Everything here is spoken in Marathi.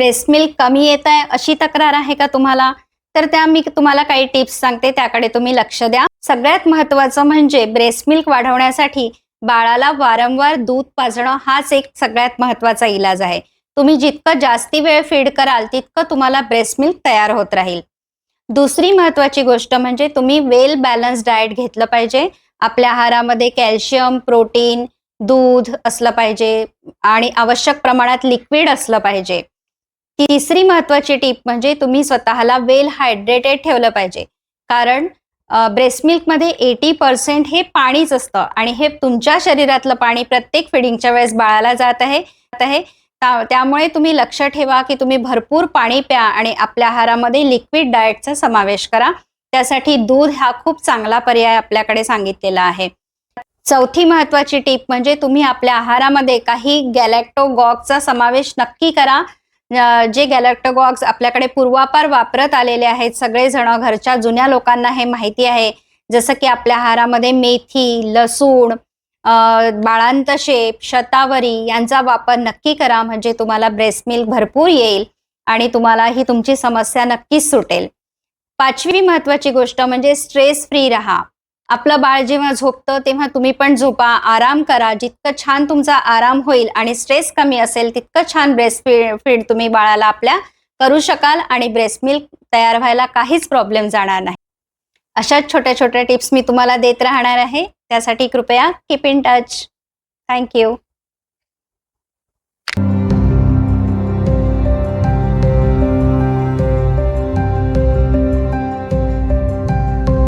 ब्रेस्ट मिल्क कमी येत आहे अशी तक्रार आहे का तुम्हाला? तर त्या मी तुम्हाला काही टिप्स सांगते, त्याकडे तुम्ही लक्ष द्या. सगळ्यात महत्त्वाचं म्हणजे ब्रेस्ट मिल्क वाढवण्यासाठी बाळाला वारंवार दूध पाजणं हाच एक सगळ्यात महत्त्वाचा इलाज आहे. तुम्ही जितकं जास्ती वेळ फीड कराल तितकं तुम्हाला ब्रेस्ट मिल्क तयार होत राहील. दुसरी महत्त्वाची गोष्ट म्हणजे तुम्ही वेल बॅलन्स डाएट घेतलं पाहिजे. आपल्या आहारामध्ये कॅल्शियम, प्रोटीन, दूध असलं पाहिजे आणि आवश्यक प्रमाणात लिक्विड असलं पाहिजे. तिसरी महत्त्वाची टीप म्हणजे तुम्ही स्वतःला वेल हायड्रेटेड ठेवलं पाहिजे. कारण ब्रेस्ट मिल्कमध्ये 80% हे पाणीच असतं आणि हे तुमच्या शरीरातलं पाणी प्रत्येक फिडिंगच्या वेळेस बाळाला जात आहे. त्यामुळे तुम्ही लक्ष ठेवा की तुम्ही भरपूर पाणी प्या आणि आपल्या आहारामध्ये लिक्विड डाएटचा समावेश करा. त्यासाठी दूध हा खूप चांगला पर्याय आपल्याकडे सांगितलेला आहे. चौथी महत्त्वाची टीप म्हणजे तुम्ही आपल्या आहारामध्ये काही गॅलॅक्टोगॉगचा समावेश नक्की करा. जे गॅलॅक्टोगॉग्स आपल्याकडे पूर्वापार वापरत आलेले आहेत, सगळेजण घरच्या जुन्या लोकांना हे माहिती आहे. जसं की आपल्या आहारामध्ये मेथी, लसूण, बाळांत शेप, शतावरी यांचा वापर नक्की करा. म्हणजे तुम्हाला ब्रेस्ट मिल्क भरपूर येईल आणि तुम्हाला ही तुमची समस्या नक्कीच सुटेल. पाचवी महत्त्वाची गोष्ट म्हणजे स्ट्रेस फ्री राहा. आपलं बाळ जेव्हा झोपतं तेव्हा तुम्ही पण झोपा, आराम करा. जितकं छान तुमचा आराम होईल आणि स्ट्रेस कमी असेल तितकं छान ब्रेस्ट फीड तुम्ही बाळाला आपल्या करू शकाल आणि ब्रेस्ट मिल्क तयार व्हायला काहीच प्रॉब्लेम जाणार नाही. अशाच छोट्या छोट्या टिप्स मी तुम्हाला देत राहणार आहे. त्यासाठी कृपया keep in touch. Thank you.